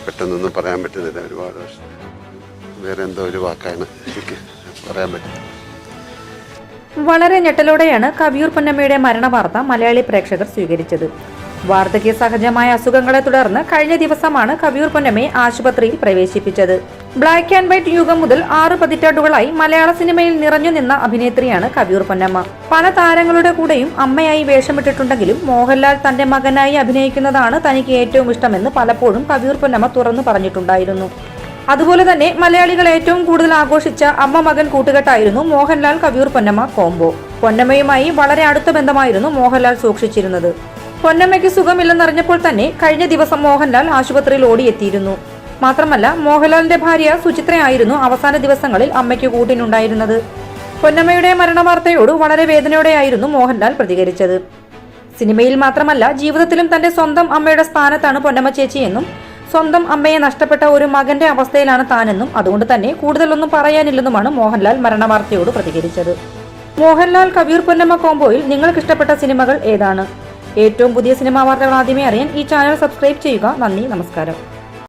പെട്ടെന്നൊന്നും പറയാൻ പറ്റുന്നില്ല. ഒരുപാട് വർഷം വേറെ എന്തോ ഒരു വാക്കാണ് എനിക്ക് പറയാൻ പറ്റുന്നത്. വളരെ ഞെട്ടലോടെയാണ് കവിയൂർ പൊന്നമ്മയുടെ മരണവാർത്ത മലയാളി പ്രേക്ഷകർ സ്വീകരിച്ചത്. വാർദ്ധക്യ സഹജമായ അസുഖങ്ങളെ തുടർന്ന് കഴിഞ്ഞ ദിവസമാണ് കവിയൂർ പൊന്നമ്മയെ ആശുപത്രിയിൽ പ്രവേശിപ്പിച്ചത്. ബ്ലാക്ക് ആൻഡ് വൈറ്റ് യുഗം മുതൽ 6 പതിറ്റാണ്ടുകളായി മലയാള സിനിമയിൽ നിറഞ്ഞു നിന്ന അഭിനേത്രിയാണ് കവിയൂർ പൊന്നമ്മ. പല താരങ്ങളുടെ കൂടെയും അമ്മയായി വേഷമിട്ടിട്ടുണ്ടെങ്കിലും മോഹൻലാൽ തന്റെ മകനായി അഭിനയിക്കുന്നതാണ് തനിക്ക് ഏറ്റവും ഇഷ്ടമെന്ന് പലപ്പോഴും കവിയൂർ പൊന്നമ്മ തുറന്നു പറഞ്ഞിട്ടുണ്ടായിരുന്നു. അതുപോലെ തന്നെ മലയാളികൾ ഏറ്റവും കൂടുതൽ ആഘോഷിച്ച അമ്മ മകൻ കൂട്ടുകെട്ടായിരുന്നു മോഹൻലാൽ കവിയൂർ പൊന്നമ്മ കോംബോ. പൊന്നമ്മയുമായി വളരെ അടുത്ത ബന്ധമായിരുന്നു മോഹൻലാൽ സൂക്ഷിച്ചിരുന്നത്. പൊന്നമ്മയ്ക്ക് സുഖമില്ലെന്നറിഞ്ഞപ്പോൾ തന്നെ കഴിഞ്ഞ ദിവസം മോഹൻലാൽ ആശുപത്രിയിൽ ഓടിയെത്തിയിരുന്നു. മാത്രമല്ല മോഹൻലാലിന്റെ ഭാര്യ സുചിത്രയായിരുന്നു അവസാന ദിവസങ്ങളിൽ അമ്മയ്ക്ക് കൂട്ടിനുണ്ടായിരുന്നത്. പൊന്നമ്മയുടെ മരണവാർത്തയോട് വളരെ വേദനയോടെയായിരുന്നു മോഹൻലാൽ പ്രതികരിച്ചത്. സിനിമയിൽ മാത്രമല്ല ജീവിതത്തിലും തന്റെ സ്വന്തം അമ്മയുടെ സ്ഥാനത്താണ് പൊന്നമ്മ ചേച്ചിയെന്നും സ്വന്തം അമ്മയെ നഷ്ടപ്പെട്ട ഒരു മകന്റെ അവസ്ഥയിലാണ് താനെന്നും അതുകൊണ്ട് തന്നെ കൂടുതലൊന്നും പറയാനില്ലെന്നുമാണ് മോഹൻലാൽ മരണവാർത്തയോട് പ്രതികരിച്ചത്. മോഹൻലാൽ കവിയൂർ പൊന്നമ്മ കോംബോയിൽ നിങ്ങൾക്ക് ഇഷ്ടപ്പെട്ട സിനിമകൾ ഏതാണ്? ഏറ്റവും പുതിയ സിനിമാ വാർത്തകൾ ആദ്യമേ അറിയാൻ ഈ ചാനൽ സബ്സ്ക്രൈബ് ചെയ്യുക. നന്ദി, നമസ്കാരം.